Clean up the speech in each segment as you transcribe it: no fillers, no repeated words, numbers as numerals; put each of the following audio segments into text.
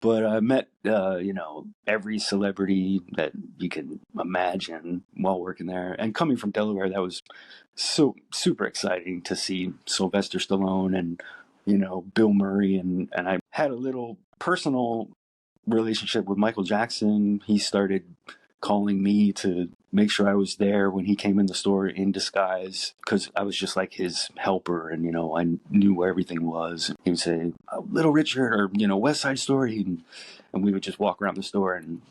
But I met, every celebrity that you can imagine while working there. And coming from Delaware, that was so super exciting to see Sylvester Stallone and, Bill Murray. And I had a little personal relationship with Michael Jackson. He started calling me to make sure I was there when he came in the store in disguise, because I was just like his helper, and I knew where everything was. He would say, "Oh, Little Richard," or West Side Story, and we would just walk around the store, and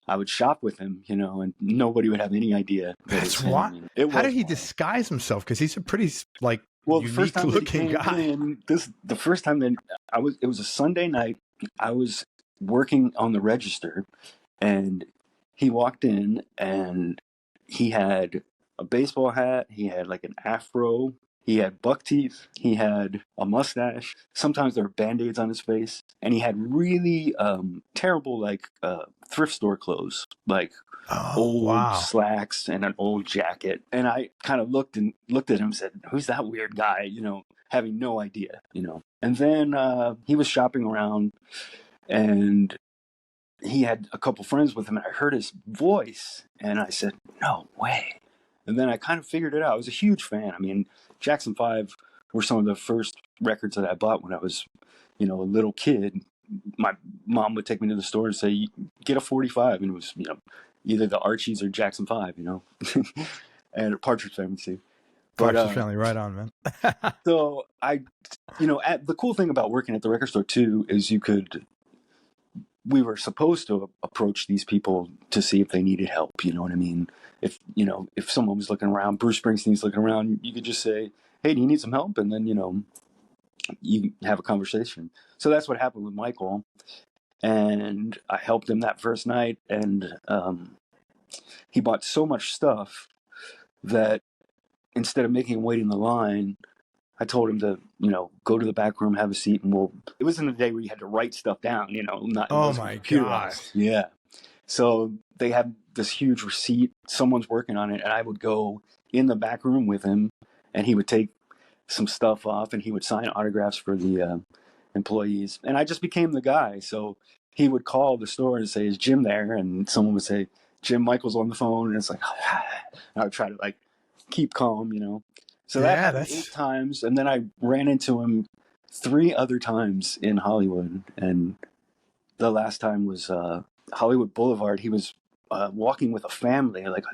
I would shop with him, and nobody would have any idea that That's it's him. what. It How was did he wild. disguise himself? Because he's a pretty Well, the first unique time that he looking came guy. in, the first time that it was a Sunday night. I was working on the register, and he walked in, and he had a baseball hat. He had like an afro. He had buck teeth. He had a mustache. Sometimes there were Band-Aids on his face. And he had really terrible, thrift store clothes, like Oh, old wow. slacks and an old jacket. And I kind of looked at him and said, "Who's that weird guy?" Having no idea, And then he was shopping around, and he had a couple friends with him, and I heard his voice, and I said, "No way." And then I kind of figured it out. I was a huge fan. I mean, Jackson 5 were some of the first records that I bought when I was, a little kid. My mom would take me to the store and say, "Get a 45." And it was, either the Archies or Jackson 5, and Partridge Family too. Partridge Family, right on, man. So the cool thing about working at the record store too is we were supposed to approach these people to see if they needed help. You know what I mean? If someone was looking around, Bruce Springsteen's looking around, you could just say, "Hey, do you need some help?" And then, you have a conversation. So that's what happened with Michael. And I helped him that first night. And he bought so much stuff that instead of making him wait in the line, I told him to, go to the back room, have a seat, and it was in the day where you had to write stuff down, not Oh my God. Yeah. So they had this huge receipt. Someone's working on it. And I would go in the back room with him, and he would take some stuff off, and he would sign autographs for the employees. And I just became the guy. So he would call the store and say, "Is Jim there?" And someone would say, "Jim, Michael's on the phone." And it's like, and I would try to keep calm, So that happened 8 times. And then I ran into him 3 other times in Hollywood. And the last time was Hollywood Boulevard. He was walking with a family, like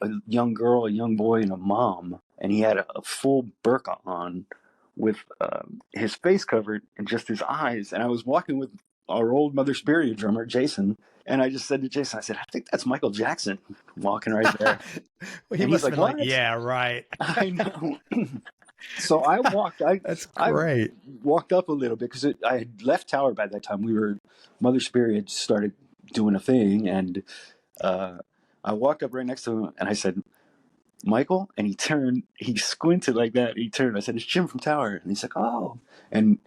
a young girl, a young boy, and a mom. And he had a full burqa on with his face covered and just his eyes. And I was walking with our old Mother Superior drummer, Jason. And I just said to Jason, I said, "I think that's Michael Jackson walking right there." Well, he and must he's have like, been "What?" yeah, right. I know. So I walked. That's great. I walked up a little bit because I had left Tower by that time. Mother Superior had started doing a thing, and I walked up right next to him, and I said, "Michael," and he turned. He squinted like that. He turned. I said, "It's Jim from Tower," and he's like, "Oh," and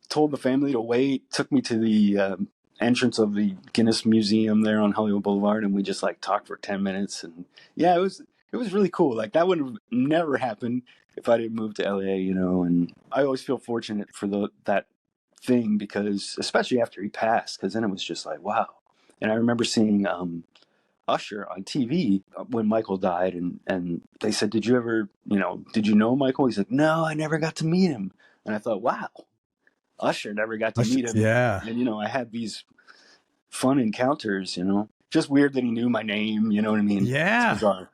told the family to wait. Took me to the entrance of the Guinness Museum there on Hollywood Boulevard, and we just talked for 10 minutes. And yeah, it was really cool. That would have never happened if I didn't move to LA, and I always feel fortunate for that thing, because especially after he passed, because then it was just like, wow. And I remember seeing Usher on TV when Michael died, and they said, "Did you ever, did you know Michael?" He's like, "No, I never got to meet him." And I thought, wow, Usher never got to meet him. Yeah. And, I had these fun encounters, just weird that he knew my name, you know what I mean? Yeah. It's bizarre.